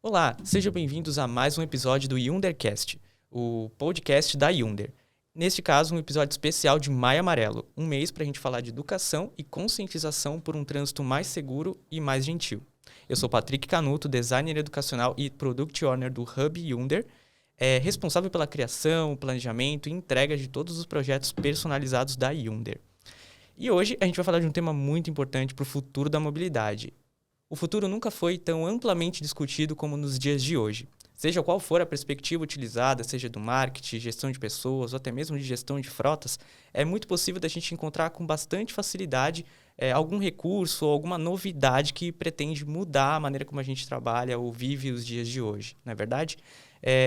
Olá, sejam bem-vindos a mais um episódio do Yundercast, o podcast da Yunder. Neste caso, um episódio especial de Maio Amarelo, um mês para a gente falar de educação e conscientização por um trânsito mais seguro e mais gentil. Eu sou Patrick Canuto, designer educacional e Product Owner do Hub Yunder, responsável pela criação, planejamento e entrega de todos os projetos personalizados da Yunder. E hoje a gente vai falar de um tema muito importante para o futuro da mobilidade. O futuro nunca foi tão amplamente discutido como nos dias de hoje. Seja qual for a perspectiva utilizada, seja do marketing, gestão de pessoas ou até mesmo de gestão de frotas, é muito possível da gente encontrar com bastante facilidade algum recurso ou alguma novidade que pretende mudar a maneira como a gente trabalha ou vive os dias de hoje, não é verdade?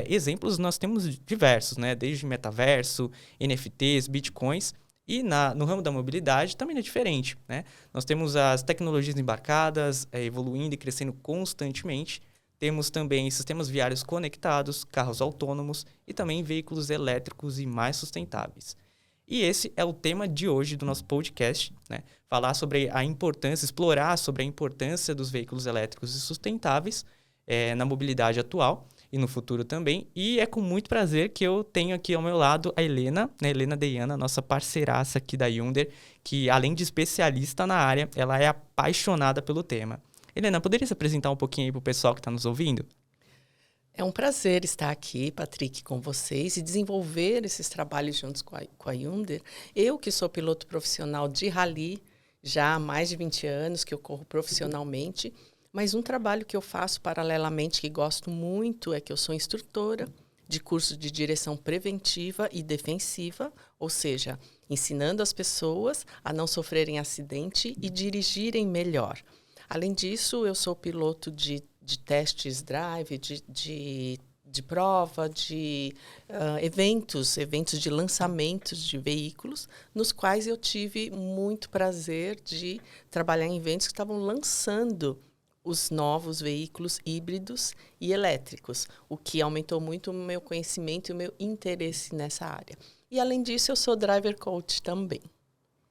Exemplos nós temos diversos, né? Desde metaverso, NFTs, bitcoins. E no ramo da mobilidade também é diferente, né? Nós temos as tecnologias embarcadas, evoluindo e crescendo constantemente. Temos também sistemas viários conectados, carros autônomos e também veículos elétricos e mais sustentáveis. E esse é o tema de hoje do nosso podcast, né? Falar sobre a importância, explorar sobre a importância dos veículos elétricos e sustentáveis na mobilidade atual e no futuro também. E é com muito prazer que eu tenho aqui ao meu lado a Helena, né? Helena Deiana, nossa parceiraça aqui da Yunder, que além de especialista na área, ela é apaixonada pelo tema. Helena, poderia se apresentar um pouquinho aí para o pessoal que está nos ouvindo? É um prazer estar aqui, Patrick, com vocês e desenvolver esses trabalhos juntos com a Yunder. Eu que sou piloto profissional de rally já há mais de 20 anos, que eu corro profissionalmente, mas um trabalho que eu faço paralelamente, que gosto muito, é que eu sou instrutora de curso de direção preventiva e defensiva, ou seja, ensinando as pessoas a não sofrerem acidente e dirigirem melhor. Além disso, eu sou piloto de testes drive, de prova, de eventos de lançamentos de veículos, nos quais eu tive muito prazer de trabalhar em eventos que estavam lançando os novos veículos híbridos e elétricos, o que aumentou muito o meu conhecimento e o meu interesse nessa área. E, além disso, eu sou driver coach também.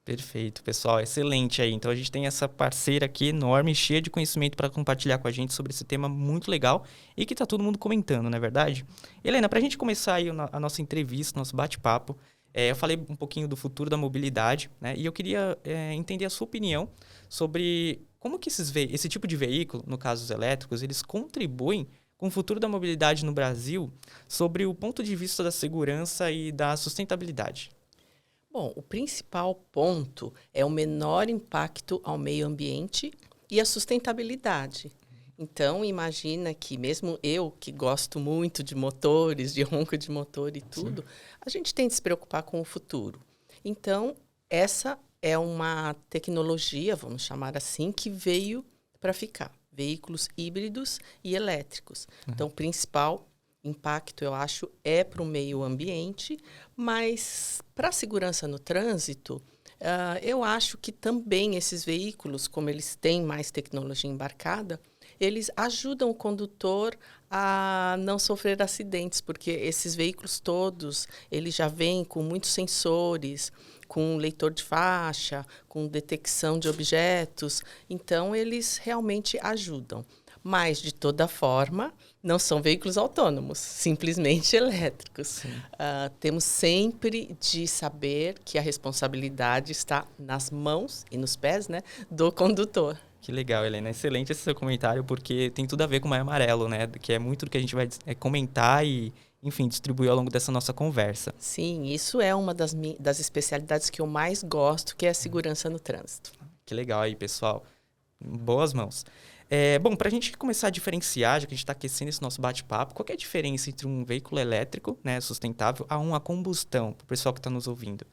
Perfeito, pessoal, excelente aí. Então a gente tem essa parceira aqui enorme, cheia de conhecimento para compartilhar com a gente sobre esse tema muito legal e que está todo mundo comentando, não é verdade? Helena, para a gente começar aí a nossa entrevista, nosso bate-papo, eu falei um pouquinho do futuro da mobilidade, né? E eu queria entender a sua opinião sobre como que esse tipo de veículo, no caso os elétricos, eles contribuem com o futuro da mobilidade no Brasil sobre o ponto de vista da segurança e da sustentabilidade. Bom, o principal ponto é o menor impacto ao meio ambiente e a sustentabilidade. Então, imagina que mesmo eu, que gosto muito de motores, de ronco de motor e tudo, sim, a gente tem de se preocupar com o futuro. Então, essa é uma tecnologia, vamos chamar assim, que veio para ficar. Veículos híbridos e elétricos. Então, o principal impacto, eu acho, é para o meio ambiente, mas para a segurança no trânsito, eu acho que também esses veículos, como eles têm mais tecnologia embarcada, eles ajudam o condutor a não sofrer acidentes, porque esses veículos todos, eles já vêm com muitos sensores, com leitor de faixa, com detecção de objetos, então eles realmente ajudam. Mas, de toda forma, não são veículos autônomos, simplesmente elétricos. Temos sempre de saber que a responsabilidade está nas mãos e nos pés, né, do condutor. Que legal, Helena. Excelente esse seu comentário, porque tem tudo a ver com o Maio Amarelo, né? Que é muito do que a gente vai comentar e, enfim, distribuir ao longo dessa nossa conversa. Sim, isso é uma das especialidades que eu mais gosto, que é a segurança no trânsito. Que legal aí, pessoal. Boas mãos. Bom, para a gente começar a diferenciar, já que a gente está aquecendo esse nosso bate-papo, qual que é a diferença entre um veículo elétrico, né, sustentável, a uma combustão, para o pessoal que está nos ouvindo?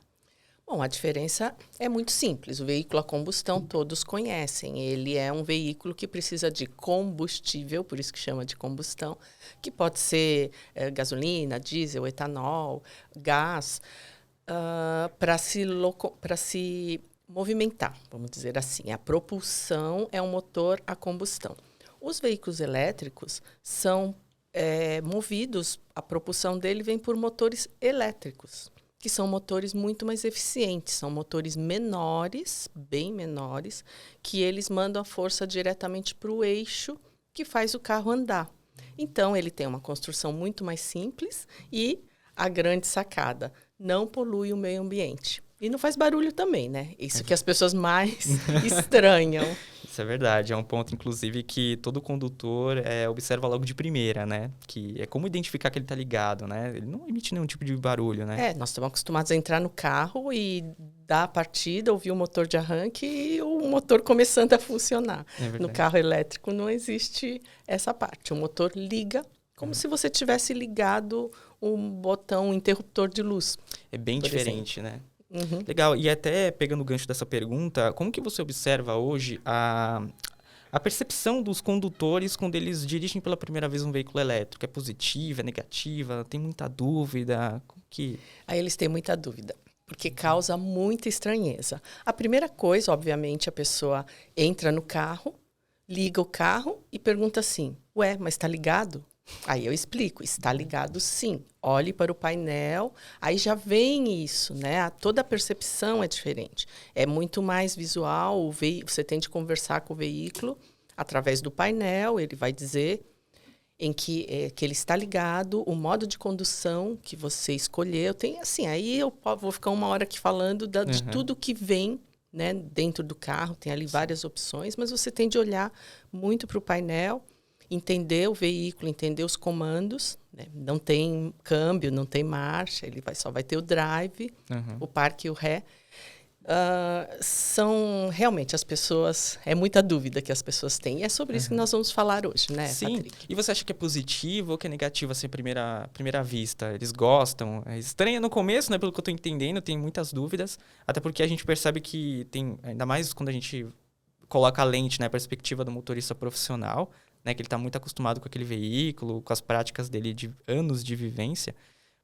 Bom, a diferença é muito simples. O veículo a combustão todos conhecem. Ele é um veículo que precisa de combustível, por isso que chama de combustão, que pode ser gasolina, diesel, etanol, gás, para se movimentar, vamos dizer assim. A propulsão é um motor a combustão. Os veículos elétricos são movidos, a propulsão dele vem por motores elétricos, que são motores muito mais eficientes, são motores menores, bem menores, que eles mandam a força diretamente para o eixo que faz o carro andar. Então, ele tem uma construção muito mais simples e a grande sacada, não polui o meio ambiente. E não faz barulho também, né? Isso que as pessoas mais estranham. Isso é verdade. É um ponto, inclusive, que todo condutor observa logo de primeira, né? Que é como identificar que ele tá ligado, né? Ele não emite nenhum tipo de barulho, né? Nós estamos acostumados a entrar no carro e dar a partida, ouvir o motor de arranque e o motor começando a funcionar. No carro elétrico não existe essa parte. O motor liga como se você tivesse ligado um botão, um interruptor de luz. É bem diferente, exemplo. né? Uhum. Legal. E até pegando o gancho dessa pergunta, como que você observa hoje a percepção dos condutores quando eles dirigem pela primeira vez um veículo elétrico? É positiva, é negativa? Tem muita dúvida? Como que... Aí eles têm muita dúvida, porque causa muita estranheza. A primeira coisa, obviamente, a pessoa entra no carro, liga o carro e pergunta assim, ué, mas está ligado? Aí eu explico, está ligado sim. Olhe para o painel, aí já vem isso, né? Toda a percepção é diferente. É muito mais visual, você tem de conversar com o veículo através do painel, ele vai dizer em que ele está ligado, o modo de condução que você escolheu. Tem assim, aí eu vou ficar uma hora aqui falando de tudo que vem, né, dentro do carro, tem ali várias opções, mas você tem de olhar muito para o painel, entender o veículo, entender os comandos, né? Não tem câmbio, não tem marcha, ele só vai ter o drive, o parque e o ré. São realmente as pessoas, é muita dúvida que as pessoas têm, e é sobre isso que nós vamos falar hoje, né, Sim. Patrick? E você acha que é positivo ou que é negativo assim, à primeira vista? Eles gostam? É estranho no começo, né, pelo que eu estou entendendo, tem muitas dúvidas, até porque a gente percebe que tem, ainda mais quando a gente coloca a lente, né, a perspectiva do motorista profissional, né, que ele está muito acostumado com aquele veículo, com as práticas dele de anos de vivência.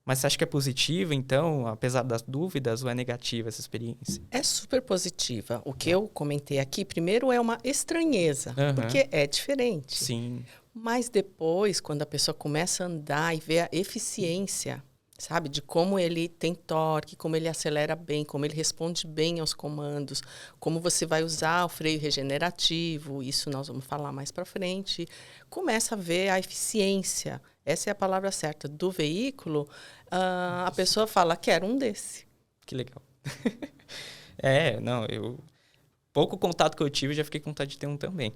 Mas você acha que é positiva, então, apesar das dúvidas, ou é negativa essa experiência? É super positiva. O que eu comentei aqui, primeiro, é uma estranheza, porque é diferente. Sim. Mas depois, quando a pessoa começa a andar e vê a eficiência, sabe, de como ele tem torque, como ele acelera bem, como ele responde bem aos comandos, como você vai usar o freio regenerativo, isso nós vamos falar mais para frente, começa a ver a eficiência, essa é a palavra certa, do veículo, a pessoa fala, quero um desse. Que legal. Pouco contato que eu tive, já fiquei com vontade de ter um também.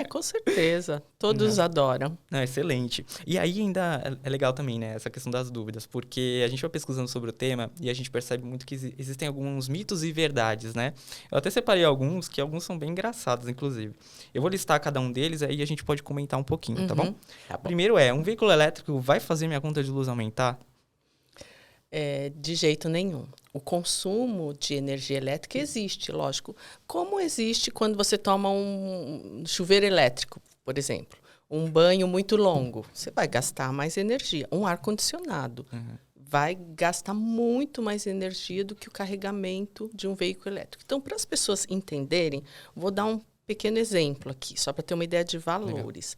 Com certeza. Todos adoram. Não, excelente. E aí ainda é legal também, né? Essa questão das dúvidas, porque a gente vai pesquisando sobre o tema e a gente percebe muito que existem alguns mitos e verdades, né? Eu até separei alguns, que alguns são bem engraçados, inclusive. Eu vou listar cada um deles, aí a gente pode comentar um pouquinho, tá bom? Tá bom. Primeiro um veículo elétrico vai fazer minha conta de luz aumentar? De jeito nenhum. O consumo de energia elétrica existe, lógico. Como existe quando você toma um chuveiro elétrico, por exemplo. Um banho muito longo. Você vai gastar mais energia. Um ar-condicionado vai gastar muito mais energia do que o carregamento de um veículo elétrico. Então, para as pessoas entenderem, vou dar um pequeno exemplo aqui, só para ter uma ideia de valores.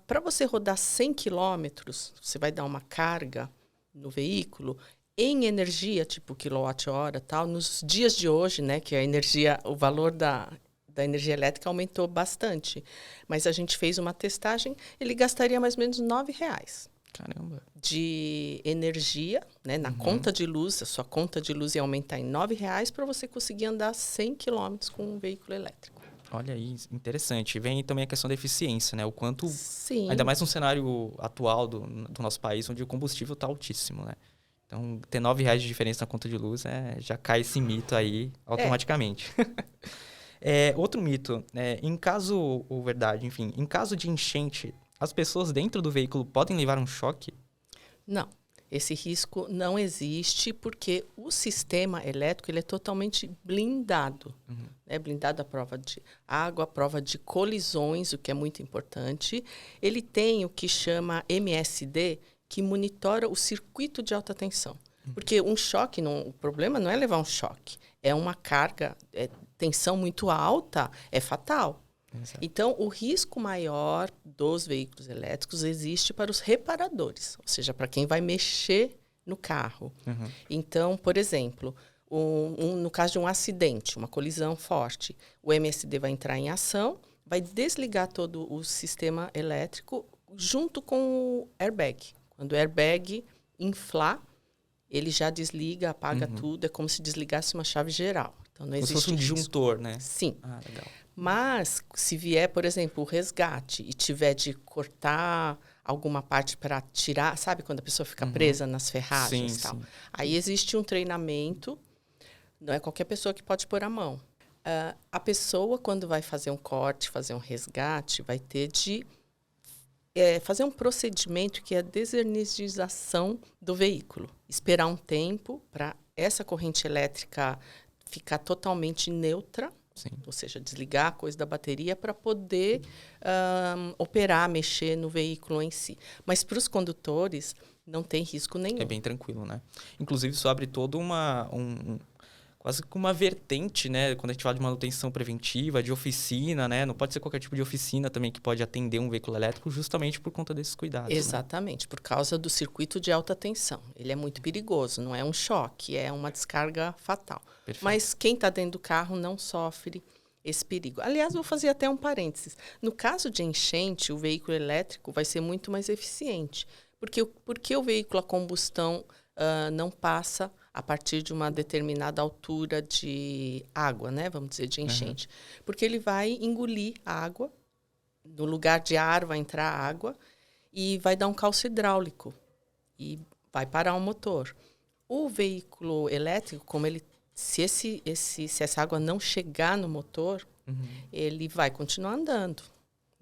Para você rodar 100 quilômetros, você vai dar uma carga no veículo, em energia, tipo quilowatt-hora, tal, nos dias de hoje, né, que a energia, o valor da energia elétrica aumentou bastante. Mas a gente fez uma testagem, ele gastaria mais ou menos R$9. Caramba. De energia, né, na conta de luz, a sua conta de luz ia aumentar em R$9 para você conseguir andar 100 quilômetros com um veículo elétrico. Olha aí, interessante. Vem também a questão da eficiência, né? O quanto, Sim. ainda mais no cenário atual do nosso país, onde o combustível está altíssimo, né? Então, ter R$9 de diferença na conta de luz, já cai esse mito aí automaticamente. Outro mito, em caso de enchente, as pessoas dentro do veículo podem levar um choque? Não. Esse risco não existe porque o sistema elétrico ele é totalmente blindado. É blindado à prova de água, à prova de colisões, o que é muito importante. Ele tem o que chama MSD, que monitora o circuito de alta tensão. Porque um choque, o problema não é levar um choque. É uma carga, tensão muito alta, é fatal. Exato. Então, o risco maior dos veículos elétricos existe para os reparadores, ou seja, para quem vai mexer no carro. Então, por exemplo, no caso de um acidente, uma colisão forte, o MSD vai entrar em ação, vai desligar todo o sistema elétrico, junto com o airbag. Quando o airbag inflar, ele já desliga, apaga tudo. É como se desligasse uma chave geral. Então, não existe como se fosse um disjuntor, né? Sim. Ah, legal. Mas, se vier, por exemplo, o resgate e tiver de cortar alguma parte para tirar... Sabe quando a pessoa fica presa nas ferragens e tal? Sim. Aí existe um treinamento. Não é qualquer pessoa que pode pôr a mão. A pessoa, quando vai fazer um corte, fazer um resgate, vai ter de fazer um procedimento que é a desenergização do veículo. Esperar um tempo para essa corrente elétrica ficar totalmente neutra, ou seja, desligar a coisa da bateria para poder operar, mexer no veículo em si. Mas para os condutores não tem risco nenhum. É bem tranquilo, né? Inclusive, isso abre toda quase que uma vertente, né? Quando a gente fala de manutenção preventiva, de oficina, né? Não pode ser qualquer tipo de oficina também que pode atender um veículo elétrico justamente por conta desses cuidados. Exatamente, por causa do circuito de alta tensão. Ele é muito perigoso, não é um choque, é uma descarga fatal. Perfeito. Mas quem está dentro do carro não sofre esse perigo. Aliás, vou fazer até um parênteses. No caso de enchente, o veículo elétrico vai ser muito mais eficiente. Porque o veículo a combustão não passa a partir de uma determinada altura de água, né? Vamos dizer, de enchente. Porque ele vai engolir a água, no lugar de ar vai entrar água e vai dar um calço hidráulico e vai parar o motor. O veículo elétrico, como ele, se essa água não chegar no motor, ele vai continuar andando.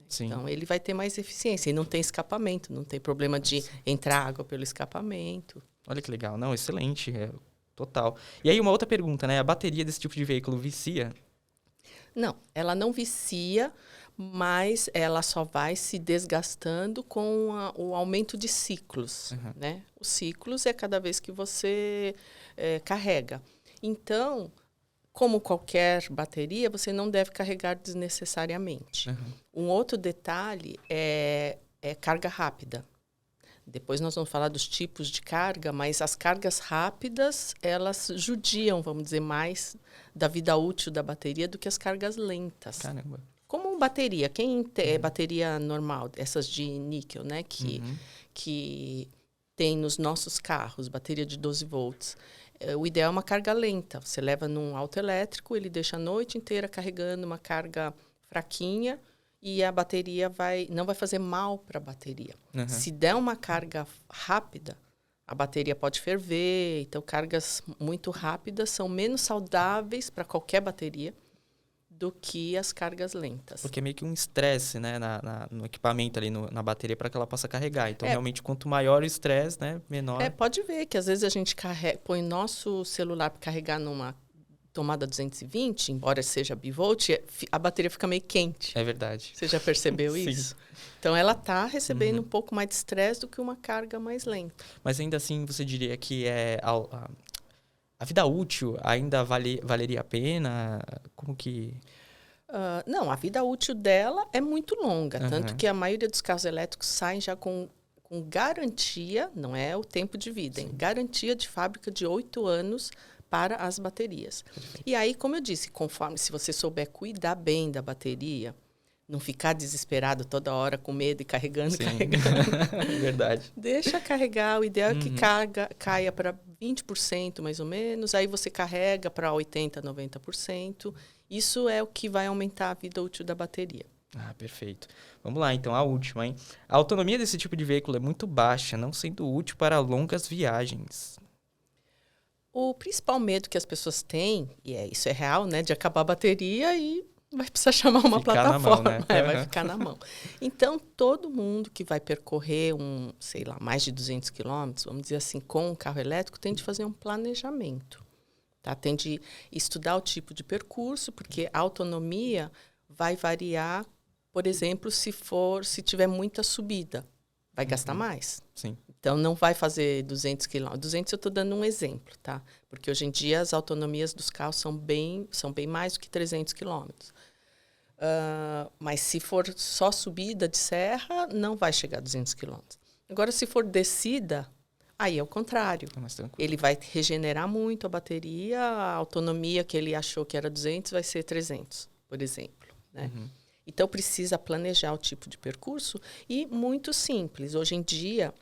Sim. Então, ele vai ter mais eficiência. E não tem escapamento, não tem problema de entrar água pelo escapamento. Olha que legal. Não, excelente. Total. E aí, uma outra pergunta, né? A bateria desse tipo de veículo vicia? Não, ela não vicia, mas ela só vai se desgastando com o aumento de ciclos. Né? Os ciclos é cada vez que você carrega. Então, como qualquer bateria, você não deve carregar desnecessariamente. Um outro detalhe é carga rápida. Depois nós vamos falar dos tipos de carga, mas as cargas rápidas, elas judiam, vamos dizer, mais da vida útil da bateria do que as cargas lentas. Caramba. Como bateria, quem tem bateria normal, essas de níquel, né, que tem nos nossos carros, bateria de 12 volts, o ideal é uma carga lenta. Você leva num autoelétrico, ele deixa a noite inteira carregando uma carga fraquinha, e a bateria não vai fazer mal para a bateria. Se der uma carga rápida, a bateria pode ferver. Então, cargas muito rápidas são menos saudáveis para qualquer bateria do que as cargas lentas. Porque é meio que um estresse, né, no equipamento ali, na bateria, para que ela possa carregar. Então, realmente, quanto maior o estresse, né, menor... Pode ver que às vezes a gente põe nosso celular para carregar numa tomada 220, embora seja bivolt, a bateria fica meio quente. É verdade. Você já percebeu isso? Então, ela está recebendo um pouco mais de estresse do que uma carga mais lenta. Mas ainda assim, você diria que a vida útil ainda valeria a pena? Como que... Não, a vida útil dela é muito longa. Tanto que a maioria dos carros elétricos saem já com garantia, não é o tempo de vida, hein? Garantia de fábrica de 8 anos para as baterias. E aí, como eu disse, se você souber cuidar bem da bateria, não ficar desesperado toda hora com medo e carregando. Verdade. Deixa carregar. O ideal é que caia para 20% mais ou menos. Aí você carrega para 80%, 90%. Isso é o que vai aumentar a vida útil da bateria. Ah, perfeito. Vamos lá, então, a última, hein? A autonomia desse tipo de veículo é muito baixa, não sendo útil para longas viagens. O principal medo que as pessoas têm, e isso é real, né? De acabar a bateria e vai precisar chamar uma plataforma. Na mão, né? Vai ficar na mão. Então, todo mundo que vai percorrer mais de 200 quilômetros, vamos dizer assim, com um carro elétrico, tem de fazer um planejamento. Tá? Tem de estudar o tipo de percurso, porque a autonomia vai variar, por exemplo, se tiver muita subida. Vai gastar mais. Sim. Então, não vai fazer 200 quilômetros. 200 eu estou dando um exemplo, tá? Porque hoje em dia as autonomias dos carros são bem mais do que 300 quilômetros. Mas se for só subida de serra, não vai chegar a 200 quilômetros. Agora, se for descida, aí é o contrário. Ele vai regenerar muito a bateria, a autonomia que ele achou que era 200 vai ser 300, por exemplo. Né? Então, precisa planejar o tipo de percurso e muito simples. Hoje em dia,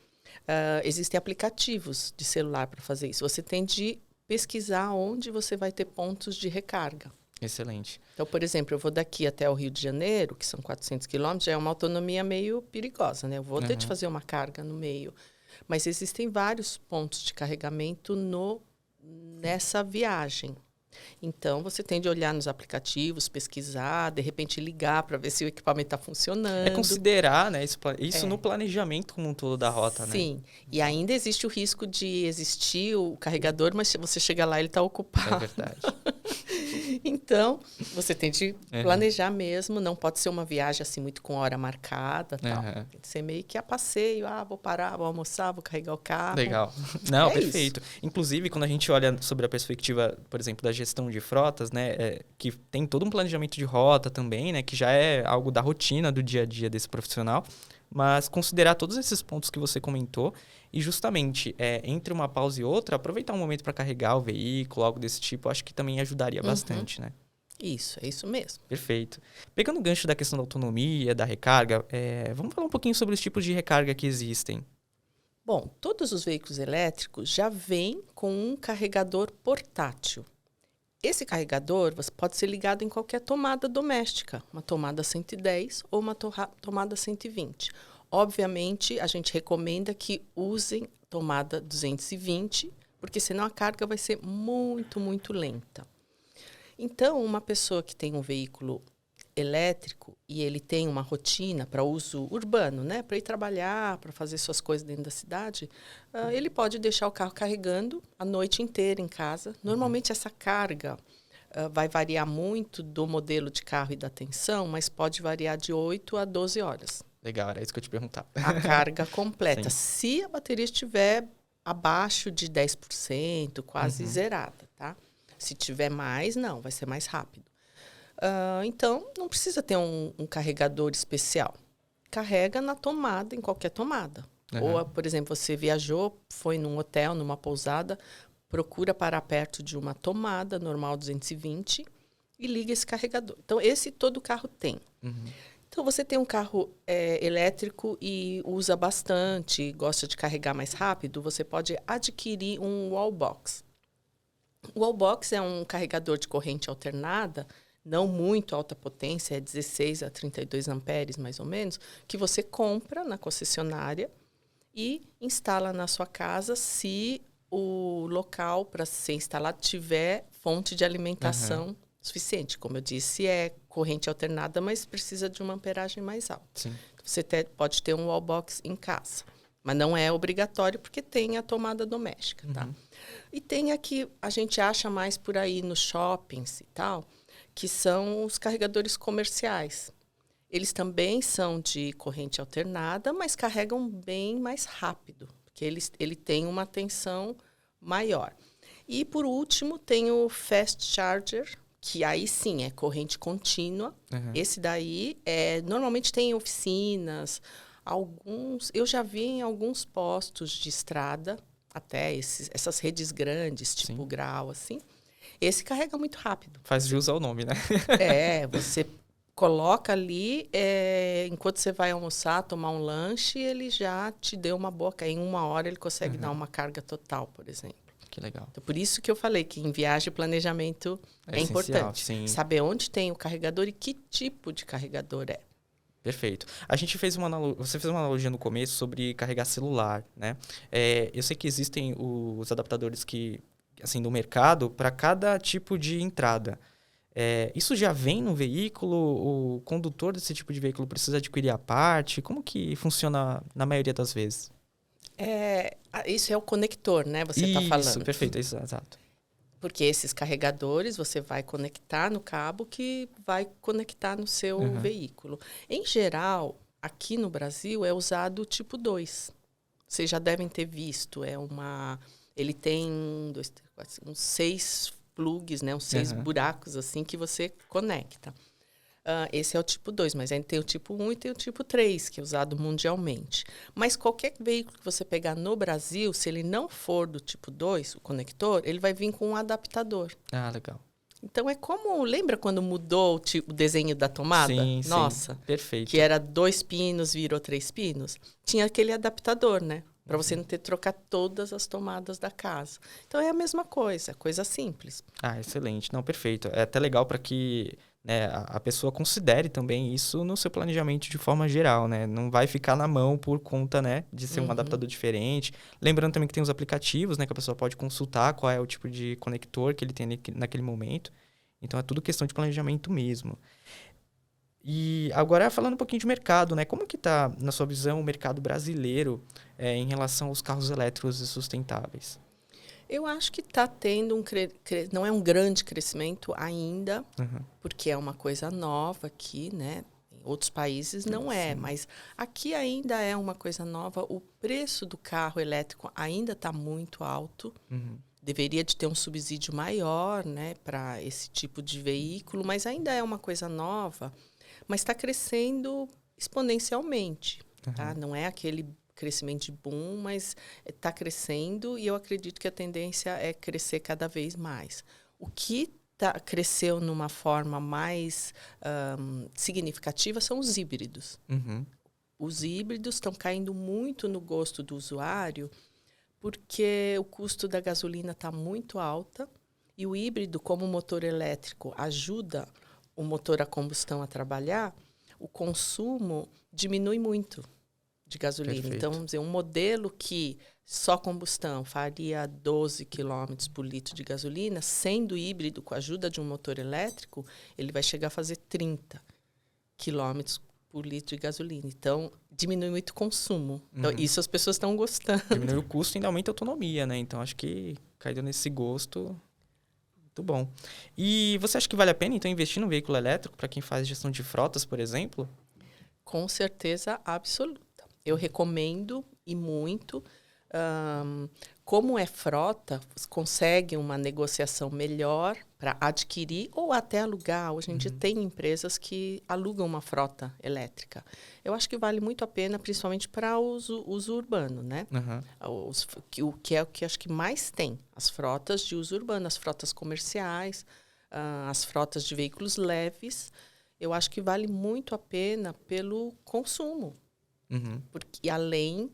existem aplicativos de celular para fazer isso. Você tem de pesquisar onde você vai ter pontos de recarga. Excelente. Então, por exemplo, eu vou daqui até o Rio de Janeiro, que são 400 quilômetros, já é uma autonomia meio perigosa, né? Eu vou ter de fazer uma carga no meio. Mas existem vários pontos de carregamento nessa viagem. Então, você tem de olhar nos aplicativos, pesquisar, de repente ligar para ver se o equipamento está funcionando. É considerar, né, isso no planejamento como um todo da rota, né? Sim. E ainda existe o risco de existir o carregador, mas se você chegar lá, ele está ocupado. É verdade. Então, você tem de planejar mesmo. Não pode ser uma viagem assim muito com hora marcada. Tal. Tem que ser meio que a passeio. Vou parar, vou almoçar, vou carregar o carro. Legal. Não, É perfeito. isso. Inclusive, quando a gente olha sobre a perspectiva, por exemplo, da gestão de frotas, né, que tem todo um planejamento de rota também, né, que já é algo da rotina do dia a dia desse profissional, mas considerar todos esses pontos que você comentou e justamente entre uma pausa e outra, aproveitar um momento para carregar o veículo, algo desse tipo, acho que também ajudaria bastante, né? Isso, é isso mesmo. Perfeito. Pegando o gancho da questão da autonomia, da recarga, vamos falar um pouquinho sobre os tipos de recarga que existem. Bom, todos os veículos elétricos já vêm com um carregador portátil. Esse carregador pode ser ligado em qualquer tomada doméstica, uma tomada 110 ou uma tomada 120. Obviamente, a gente recomenda que usem tomada 220, porque senão a carga vai ser muito, muito lenta. Então, uma pessoa que tem um veículo elétrico e ele tem uma rotina para uso urbano, né, para ir trabalhar, para fazer suas coisas dentro da cidade, ele pode deixar o carro carregando a noite inteira em casa. Normalmente essa carga vai variar muito do modelo de carro e da tensão, mas pode variar de 8 a 12 horas. Legal, era isso que eu te perguntar. A carga completa. Se a bateria estiver abaixo de 10%, quase zerada, tá? Se tiver mais, não, vai ser mais rápido. Então, não precisa ter um carregador especial. Carrega na tomada, em qualquer tomada. Ou, por exemplo, você viajou, foi num hotel, numa pousada, procura parar perto de uma tomada normal 220 e liga esse carregador. Então, esse todo carro tem. Então, você tem um carro elétrico e usa bastante, gosta de carregar mais rápido, você pode adquirir um wallbox. O wallbox é um carregador de corrente alternada, não muito alta potência, é 16 a 32 amperes, mais ou menos, que você compra na concessionária e instala na sua casa se o local para ser instalado tiver fonte de alimentação suficiente. Como eu disse, é corrente alternada, mas precisa de uma amperagem mais alta. Sim. Você pode ter um wallbox em casa, mas não é obrigatório porque tem a tomada doméstica, tá? E tem aqui, a gente acha mais por aí nos shoppings e tal, que são os carregadores comerciais. Eles também são de corrente alternada, mas carregam bem mais rápido, porque ele tem uma tensão maior. E, por último, tem o Fast Charger, que aí sim é corrente contínua. Esse daí, normalmente tem em oficinas, eu já vi em alguns postos de estrada, até essas redes grandes, tipo Grau, assim. Esse carrega muito rápido. Faz jus ao nome, né? Você coloca ali, enquanto você vai almoçar, tomar um lanche, ele já te deu uma boa... Em 1 hora, ele consegue dar uma carga total, por exemplo. Que legal. Então, por isso que eu falei que em viagem, planejamento é importante. Sim. Saber onde tem o carregador e que tipo de carregador é. Perfeito. A gente fez você fez uma analogia no começo sobre carregar celular, né? Eu sei que existem os adaptadores assim, do mercado para cada tipo de entrada. Isso já vem no veículo? O condutor desse tipo de veículo precisa adquirir a parte? Como que funciona na maioria das vezes? Isso é o conector, né? Você está falando. Isso, perfeito, exato. Porque esses carregadores você vai conectar no cabo que vai conectar no seu veículo. Em geral, aqui no Brasil, é usado o tipo 2. Vocês já devem ter visto. Ele tem uns 6 plugs, né? Uns 6 buracos assim que você conecta. Esse é o tipo 2, mas ainda tem o tipo 1 e tem o tipo 3, que é usado mundialmente. Mas qualquer veículo que você pegar no Brasil, se ele não for do tipo 2, o conector, ele vai vir com um adaptador. Ah, legal. Então, lembra quando mudou o desenho da tomada? Sim, Nossa, sim, perfeito. que era 2 pinos, virou 3 pinos. Tinha aquele adaptador, né? Para você não ter que trocar todas as tomadas da casa. Então, é a mesma coisa simples. Ah, excelente. Não, perfeito. É até legal para que, né, a pessoa considere também isso no seu planejamento de forma geral, né? Não vai ficar na mão por conta, né, de ser um adaptador diferente. Lembrando também que tem os aplicativos, né, que a pessoa pode consultar qual é o tipo de conector que ele tem naquele momento. Então, é tudo questão de planejamento mesmo. E agora, falando um pouquinho de mercado, né? Como que está, na sua visão, o mercado brasileiro em relação aos carros elétricos e sustentáveis? Eu acho que está tendo não é um grande crescimento ainda, Uhum. porque é uma coisa nova aqui, né? Em outros países não é, Sim. mas aqui ainda é uma coisa nova. O preço do carro elétrico ainda está muito alto. Uhum. Deveria de ter um subsídio maior, né, para esse tipo de veículo, mas ainda é uma coisa nova, mas está crescendo exponencialmente, tá? Não é aquele crescimento de boom, mas está crescendo e eu acredito que a tendência é crescer cada vez mais. O que cresceu numa forma mais significativa são os híbridos. Uhum. Os híbridos estão caindo muito no gosto do usuário, porque o custo da gasolina está muito alta e o híbrido, como o motor elétrico, ajuda o motor a combustão a trabalhar, o consumo diminui muito de gasolina. Perfeito. Então, vamos dizer, um modelo que só combustão faria 12 km por litro de gasolina, sendo híbrido, com a ajuda de um motor elétrico, ele vai chegar a fazer 30 km por litro de gasolina. Então, diminui muito o consumo. Então, isso as pessoas estão gostando. Diminui o custo e ainda aumenta a autonomia, né? Então, acho que caiu nesse gosto. Muito bom. E você acha que vale a pena, então, investir num veículo elétrico para quem faz gestão de frotas, por exemplo? Com certeza absoluta. Eu recomendo e muito. Como é frota, você consegue uma negociação melhor para adquirir ou até alugar. Hoje em dia tem empresas que alugam uma frota elétrica. Eu acho que vale muito a pena, principalmente para o uso urbano, né? O que é o que acho que mais tem. As frotas de uso urbano, as frotas comerciais, as frotas de veículos leves. Eu acho que vale muito a pena pelo consumo. Porque além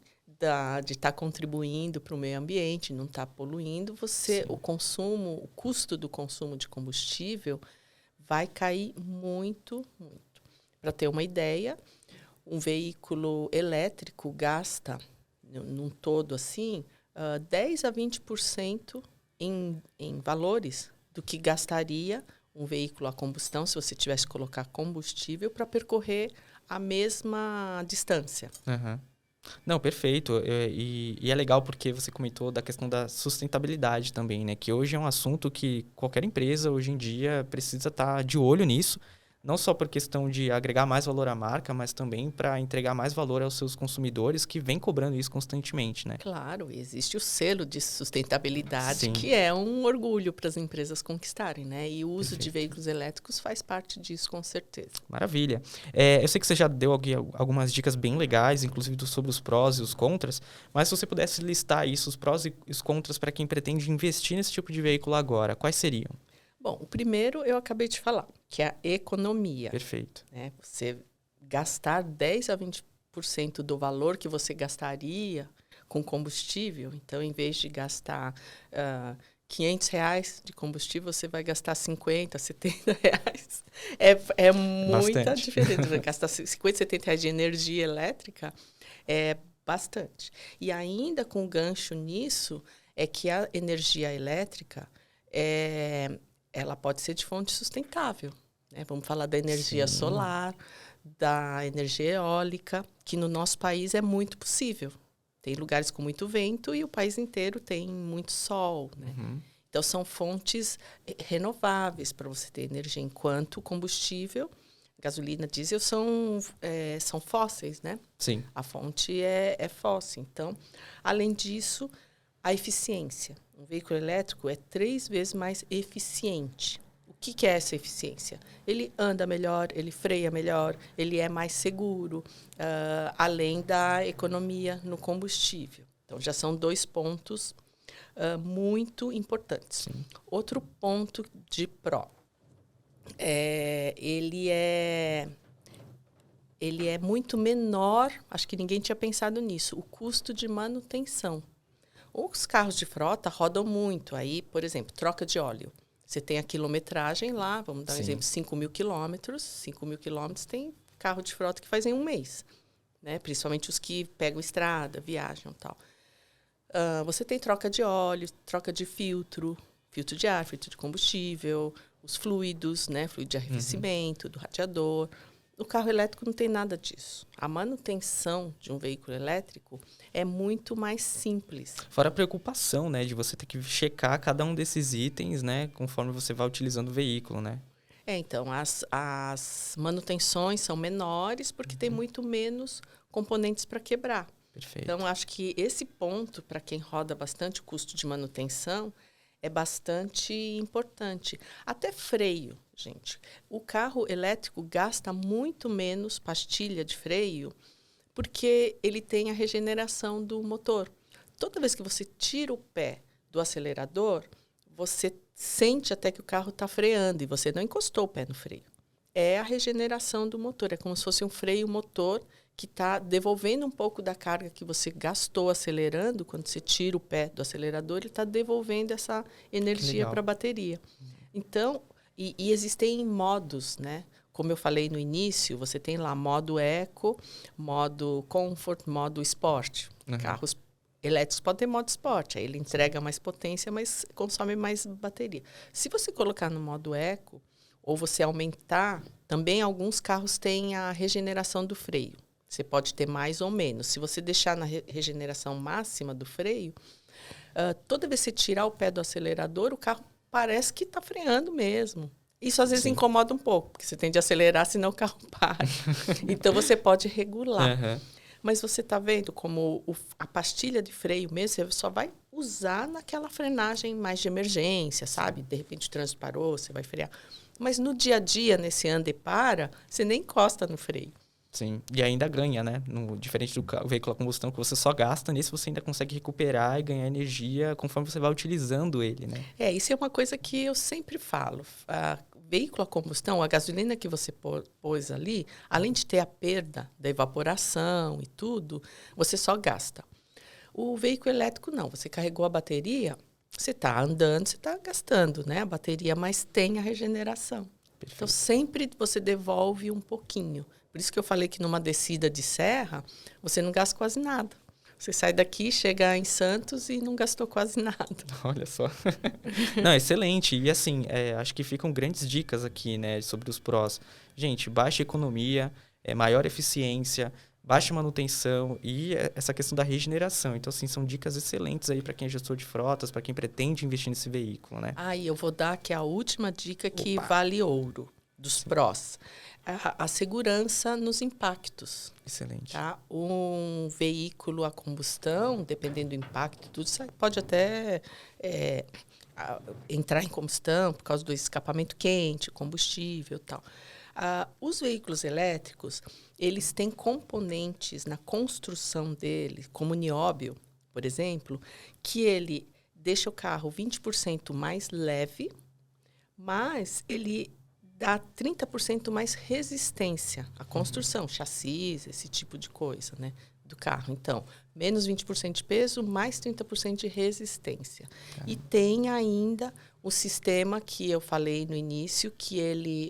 de estar contribuindo para o meio ambiente, não estar poluindo, o custo do consumo de combustível vai cair muito, muito. Para ter uma ideia, um veículo elétrico gasta, num todo assim, 10 a 20% em valores do que gastaria um veículo a combustão, se você tivesse que colocar combustível, para percorrer a mesma distância. Não, perfeito. E é legal porque você comentou da questão da sustentabilidade também, né? Que hoje é um assunto que qualquer empresa, hoje em dia, precisa estar de olho nisso. Não só por questão de agregar mais valor à marca, mas também para entregar mais valor aos seus consumidores que vêm cobrando isso constantemente, né? Claro, existe o selo de sustentabilidade, Sim. que é um orgulho para as empresas conquistarem, né? E o uso Perfeito. de veículos elétricos faz parte disso, com certeza. Maravilha. Eu sei que você já deu algumas dicas bem legais, inclusive sobre os prós e os contras, mas se você pudesse listar isso, os prós e os contras para quem pretende investir nesse tipo de veículo agora, quais seriam? Bom, o primeiro eu acabei de falar, que é a economia. Perfeito. Né? Você gastar 10 a 20% do valor que você gastaria com combustível. Então, em vez de gastar R$500 de combustível, você vai gastar 50, R$70. É muita Bastante. diferença. Vai gastar 50, R$70 de energia elétrica é bastante. E ainda com gancho nisso, é que a energia elétrica ela pode ser de fonte sustentável. Né? Vamos falar da energia solar, da energia eólica, que no nosso país é muito possível. Tem lugares com muito vento e o país inteiro tem muito sol. Né? Então, são fontes renováveis para você ter energia, enquanto o combustível, gasolina, diesel, são fósseis, né? Sim. A fonte é fóssil. Então, além disso, a eficiência. Um veículo elétrico é 3 vezes mais eficiente. O que é essa eficiência? Ele anda melhor, ele freia melhor, ele é mais seguro, além da economia no combustível. Então, já são 2 pontos muito importantes. Sim. Outro ponto de pró. Ele é muito menor, acho que ninguém tinha pensado nisso, o custo de manutenção. Os carros de frota rodam muito. Aí, por exemplo, troca de óleo. Você tem a quilometragem lá, vamos dar um exemplo, 5.000 quilômetros. 5.000 quilômetros tem carro de frota que faz em um mês. Né? Principalmente os que pegam estrada, viajam e tal. Você tem troca de óleo, troca de filtro de ar, filtro de combustível, os fluidos, né? Fluido de arrefecimento, do radiador. O carro elétrico não tem nada disso. A manutenção de um veículo elétrico é muito mais simples. Fora a preocupação, né, de você ter que checar cada um desses itens, né, conforme você vai utilizando o veículo, né? Então, as manutenções são menores porque tem muito menos componentes para quebrar. Perfeito. Então, acho que esse ponto, para quem roda bastante, o custo de manutenção, é bastante importante. Até freio, gente. O carro elétrico gasta muito menos pastilha de freio porque ele tem a regeneração do motor. Toda vez que você tira o pé do acelerador, você sente até que o carro está freando e você não encostou o pé no freio. É a regeneração do motor. É como se fosse um freio motor que está devolvendo um pouco da carga que você gastou acelerando. Quando você tira o pé do acelerador, ele está devolvendo essa energia para a bateria. Então, e existem modos, né? Como eu falei no início, você tem lá modo eco, modo comfort, modo sport. Carros elétricos podem ter modo sport. Aí ele entrega mais potência, mas consome mais bateria. Se você colocar no modo eco, ou você aumentar, também alguns carros têm a regeneração do freio. Você pode ter mais ou menos. Se você deixar na regeneração máxima do freio, toda vez que você tirar o pé do acelerador, o carro parece que está freando mesmo. Isso às vezes incomoda um pouco, porque você tem de acelerar, senão o carro para. Então, você pode regular. Mas você está vendo como a pastilha de freio mesmo, você só vai usar naquela frenagem mais de emergência, sabe? De repente o trânsito parou, você vai frear. Mas no dia a dia, nesse anda e para, você nem encosta no freio. Sim, e ainda ganha, né? Diferente do veículo a combustão, que você só gasta, nisso você ainda consegue recuperar e ganhar energia conforme você vai utilizando ele, né? Isso é uma coisa que eu sempre falo. Veículo a combustão, a gasolina que você pôs ali, além de ter a perda da evaporação e tudo, você só gasta. O veículo elétrico não, você carregou a bateria, você está andando, você está gastando, né, a bateria, mas tem a regeneração. Perfeito. Então, sempre você devolve um pouquinho. Por isso que eu falei que numa descida de serra, você não gasta quase nada. Você sai daqui, chega em Santos e não gastou quase nada. Olha só. Não, excelente. E assim, acho que ficam grandes dicas aqui, né, sobre os prós. Gente, baixa economia, maior eficiência, baixa manutenção e essa questão da regeneração. Então, assim, são dicas excelentes aí para quem é gestor de frotas, para quem pretende investir nesse veículo, né? E eu vou dar aqui a última dica que vale ouro, dos prós. A segurança nos impactos. Excelente. Tá? Um veículo a combustão, dependendo do impacto, tudo isso pode até entrar em combustão por causa do escapamento quente, combustível e tal. Os veículos elétricos, eles têm componentes na construção dele, como o nióbio, por exemplo, que ele deixa o carro 20% mais leve, mas ele dá 30% mais resistência à construção, chassis, esse tipo de coisa, né, do carro. Então, menos 20% de peso, mais 30% de resistência. E tem ainda o sistema que eu falei no início, que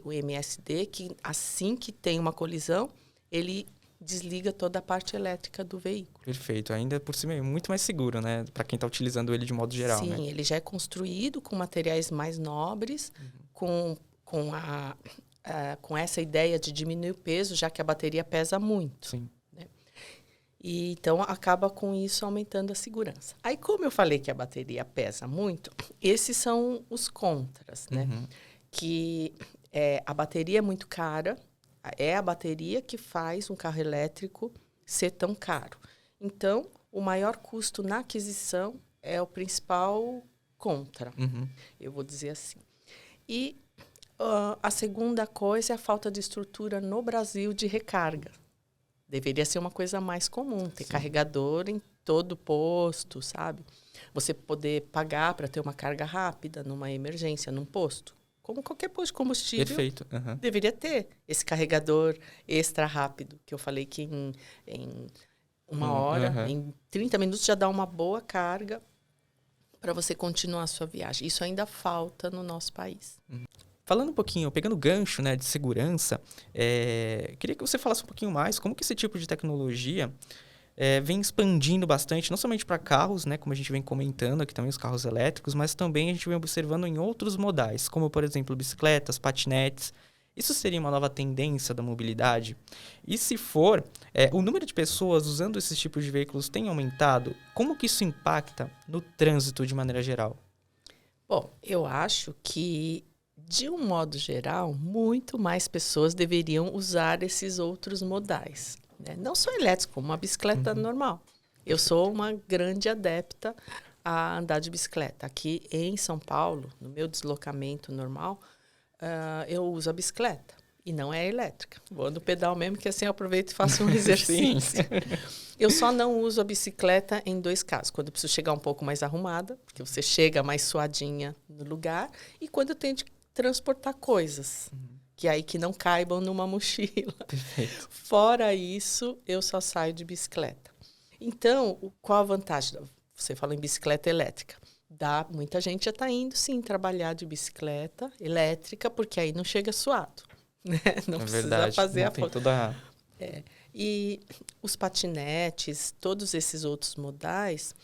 o MSD, que assim que tem uma colisão, ele desliga toda a parte elétrica do veículo. Perfeito. Ainda por cima é muito mais seguro, né, para quem está utilizando ele de modo geral, Sim, né? Sim, ele já é construído com materiais mais nobres, com essa ideia de diminuir o peso, já que a bateria pesa muito. Sim. Né? E, então, acaba com isso aumentando a segurança. Aí, como eu falei que a bateria pesa muito, esses são os contras, né? Que a bateria é muito cara, é a bateria que faz um carro elétrico ser tão caro. Então, o maior custo na aquisição é o principal contra, eu vou dizer assim. E a segunda coisa é a falta de estrutura no Brasil de recarga Deveria ser uma coisa mais comum, ter carregador em todo posto, sabe? Você poder pagar para ter uma carga rápida numa emergência, num posto. Como qualquer posto de combustível, Perfeito. deveria ter esse carregador extra rápido, que eu falei que em uma hora, em 30 minutos já dá uma boa carga para você continuar a sua viagem. Isso ainda falta no nosso país. Falando um pouquinho, pegando gancho, né, de segurança, queria que você falasse um pouquinho mais como que esse tipo de tecnologia vem expandindo bastante, não somente para carros, né, como a gente vem comentando aqui também, os carros elétricos, mas também a gente vem observando em outros modais, como, por exemplo, bicicletas, patinetes. Isso seria uma nova tendência da mobilidade? E se for, o número de pessoas usando esses tipos de veículos tem aumentado? Como que isso impacta no trânsito de maneira geral? Bom, eu acho que, de um modo geral, muito mais pessoas deveriam usar esses outros modais, né? Não só elétricos, como uma bicicleta normal. Eu sou uma grande adepta a andar de bicicleta. Aqui em São Paulo, no meu deslocamento normal, eu uso a bicicleta. E não é elétrica. Vou no pedal mesmo, que assim eu aproveito e faço um exercício. Eu só não uso a bicicleta em 2 casos. Quando eu preciso chegar um pouco mais arrumada, porque você chega mais suadinha no lugar, e quando eu tenho de transportar coisas, que aí que não caibam numa mochila. Perfeito. Fora isso, eu só saio de bicicleta. Então, qual a vantagem? Você falou em bicicleta elétrica. Muita gente já está indo, sim, trabalhar de bicicleta elétrica, porque aí não chega suado. Né? Não precisa verdade, fazer não a tem força. toda... E os patinetes, todos esses outros modais,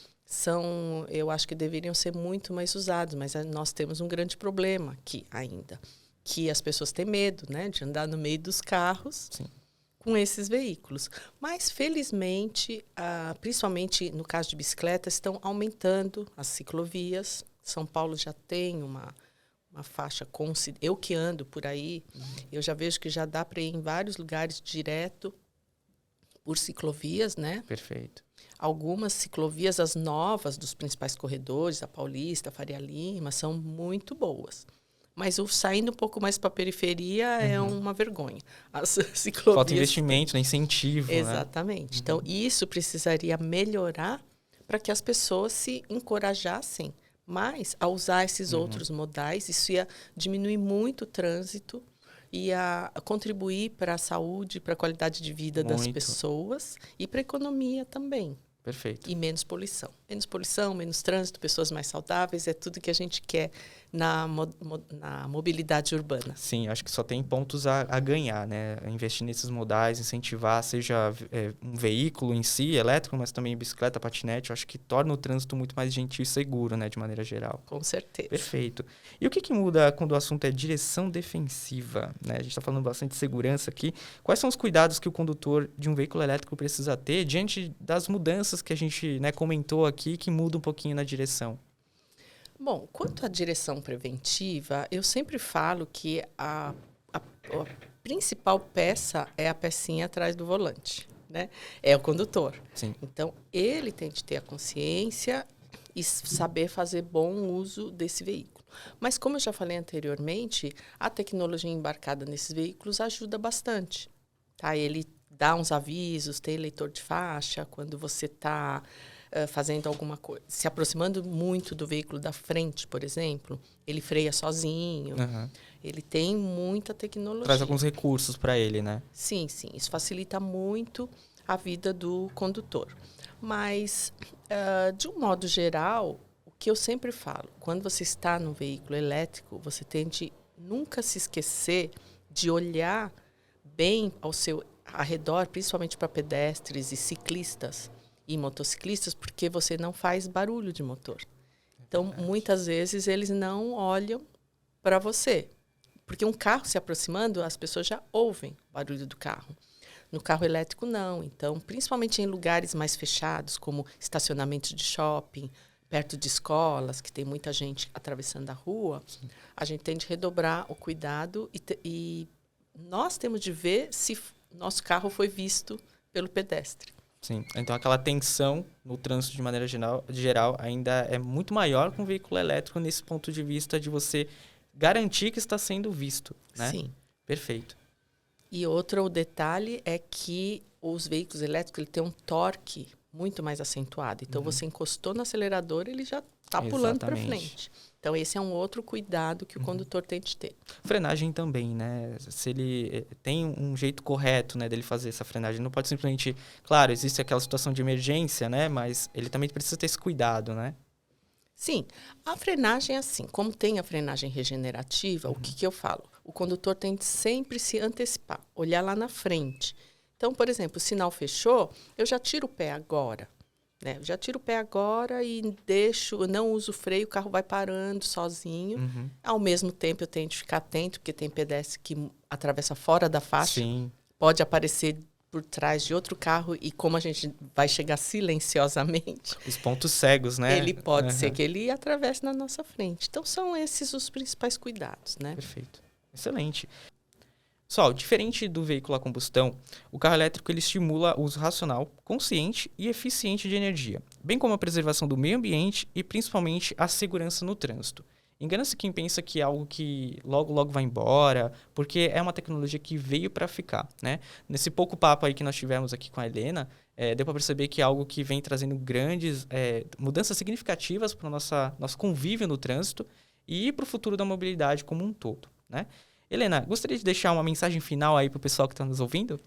eu acho que deveriam ser muito mais usados, mas nós temos um grande problema aqui ainda, que as pessoas têm medo, né, de andar no meio dos carros. Sim. Com esses veículos. Mas, felizmente, principalmente no caso de bicicleta, estão aumentando as ciclovias. São Paulo já tem uma faixa considerável. Eu que ando por aí, eu já vejo que já dá para ir em vários lugares direto por ciclovias, né? Perfeito. Algumas ciclovias, as novas dos principais corredores, a Paulista, a Faria Lima, são muito boas. Mas saindo um pouco mais para a periferia é uma vergonha. As ciclovias... Falta investimento, né? Incentivo, Exatamente. Né? Então, isso precisaria melhorar para que as pessoas se encorajassem mais a usar esses outros modais. Isso ia diminuir muito o trânsito, ia contribuir para a saúde, para a qualidade de vida das pessoas e para a economia também. Perfeito. E menos poluição. Menos poluição, menos trânsito, pessoas mais saudáveis, é tudo que a gente quer na mobilidade urbana. Sim, acho que só tem pontos a ganhar, né? Investir nesses modais, incentivar, seja um veículo em si, elétrico, mas também bicicleta, patinete, acho que torna o trânsito muito mais gentil e seguro, né? De maneira geral. Com certeza. Perfeito. E o que muda quando o assunto é direção defensiva, né? A gente está falando bastante de segurança aqui. Quais são os cuidados que o condutor de um veículo elétrico precisa ter diante das mudanças que a gente, né, comentou aqui, que muda um pouquinho na direção? Bom, quanto à direção preventiva, eu sempre falo que a principal peça é a pecinha atrás do volante, né? É o condutor. Sim. Então, ele tem de ter a consciência e saber fazer bom uso desse veículo. Mas, como eu já falei anteriormente, a tecnologia embarcada nesses veículos ajuda bastante. Tá? Ele dá uns avisos, tem leitor de faixa, quando você está... fazendo alguma coisa, se aproximando muito do veículo da frente, por exemplo, ele freia sozinho. Ele tem muita tecnologia. Traz alguns recursos para ele, né? Sim, sim. Isso facilita muito a vida do condutor. Mas, de um modo geral, o que eu sempre falo, quando você está no veículo elétrico, você tem de nunca se esquecer de olhar bem ao seu arredor, principalmente para pedestres e ciclistas, e motociclistas, porque você não faz barulho de motor. Então, muitas vezes, eles não olham para você. Porque um carro se aproximando, as pessoas já ouvem o barulho do carro. No carro elétrico, não. Então, principalmente em lugares mais fechados, como estacionamentos de shopping, perto de escolas, que tem muita gente atravessando a rua, a gente tem de redobrar o cuidado e nós temos de ver se nosso carro foi visto pelo pedestre. Sim, então aquela tensão no trânsito de maneira geral ainda é muito maior com o veículo elétrico nesse ponto de vista de você garantir que está sendo visto, né? Sim. Perfeito. E outro detalhe é que os veículos elétricos ele têm um torque muito mais acentuado. Então, você encostou no acelerador, ele já está pulando para frente. Então, esse é um outro cuidado que o condutor tem de ter. Frenagem também, né? Se ele tem um jeito correto, né, dele fazer essa frenagem, não pode simplesmente... Claro, existe aquela situação de emergência, né? Mas ele também precisa ter esse cuidado, né? Sim, a frenagem é assim. Como tem a frenagem regenerativa, o que eu falo? O condutor tem de sempre se antecipar, olhar lá na frente. Então, por exemplo, o sinal fechou, eu já tiro o pé agora. Né? Eu já tiro o pé agora e eu não uso o freio, o carro vai parando sozinho. Ao mesmo tempo, eu tenho de ficar atento, porque tem pedestre que atravessa fora da faixa. Sim. Pode aparecer por trás de outro carro e como a gente vai chegar silenciosamente... Os pontos cegos, né? Ele pode ser que ele atravesse na nossa frente. Então, são esses os principais cuidados, né? Perfeito. Excelente. Pessoal, diferente do veículo a combustão, o carro elétrico ele estimula o uso racional, consciente e eficiente de energia, bem como a preservação do meio ambiente e principalmente a segurança no trânsito. Engana-se quem pensa que é algo que logo vai embora, porque é uma tecnologia que veio para ficar, né? Nesse pouco papo aí que nós tivemos aqui com a Helena, deu para perceber que é algo que vem trazendo grandes mudanças significativas para o nosso convívio no trânsito e para o futuro da mobilidade como um todo, né? Helena, gostaria de deixar uma mensagem final aí para o pessoal que está nos ouvindo?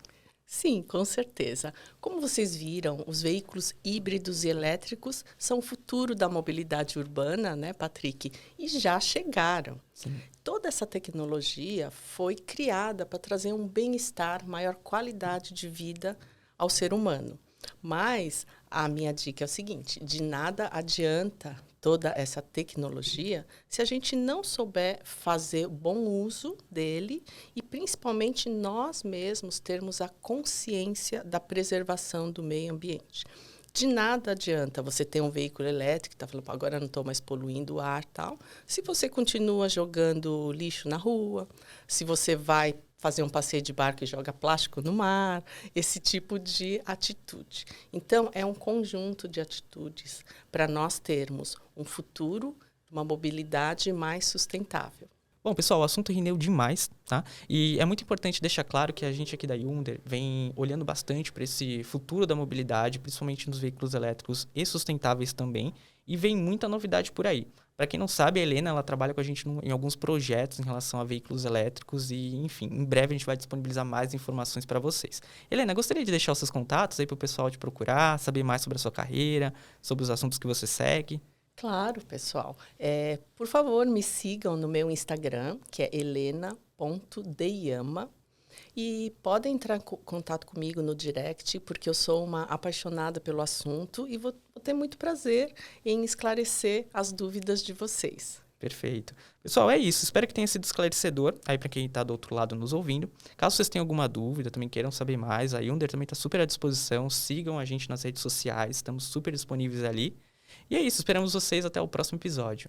Sim, com certeza. Como vocês viram, os veículos híbridos e elétricos são o futuro da mobilidade urbana, né, Patrick? E já chegaram. Sim. Toda essa tecnologia foi criada para trazer um bem-estar, maior qualidade de vida ao ser humano. Mas a minha dica é o seguinte, de nada adianta toda essa tecnologia se a gente não souber fazer bom uso dele e, principalmente, nós mesmos termos a consciência da preservação do meio ambiente. De nada adianta você ter um veículo elétrico, tá falando, agora não estou mais poluindo o ar, tal. Se você continua jogando lixo na rua, se você vai fazer um passeio de barco e joga plástico no mar, esse tipo de atitude. Então, é um conjunto de atitudes para nós termos um futuro, uma mobilidade mais sustentável. Bom, pessoal, o assunto rendeu demais, tá? E é muito importante deixar claro que a gente aqui da Hyundai vem olhando bastante para esse futuro da mobilidade, principalmente nos veículos elétricos e sustentáveis também, e vem muita novidade por aí. Para quem não sabe, a Helena ela trabalha com a gente em alguns projetos em relação a veículos elétricos e, enfim, em breve a gente vai disponibilizar mais informações para vocês. Helena, gostaria de deixar os seus contatos aí para o pessoal te procurar, saber mais sobre a sua carreira, sobre os assuntos que você segue. Claro, pessoal. Por favor, me sigam no meu Instagram, que é helena.deyama. E podem entrar em contato comigo no direct, porque eu sou uma apaixonada pelo assunto e vou ter muito prazer em esclarecer as dúvidas de vocês. Perfeito. Pessoal, é isso. Espero que tenha sido esclarecedor aí para quem está do outro lado nos ouvindo. Caso vocês tenham alguma dúvida, também queiram saber mais, a Hyundai também está super à disposição. Sigam a gente nas redes sociais, estamos super disponíveis ali. E é isso, esperamos vocês até o próximo episódio.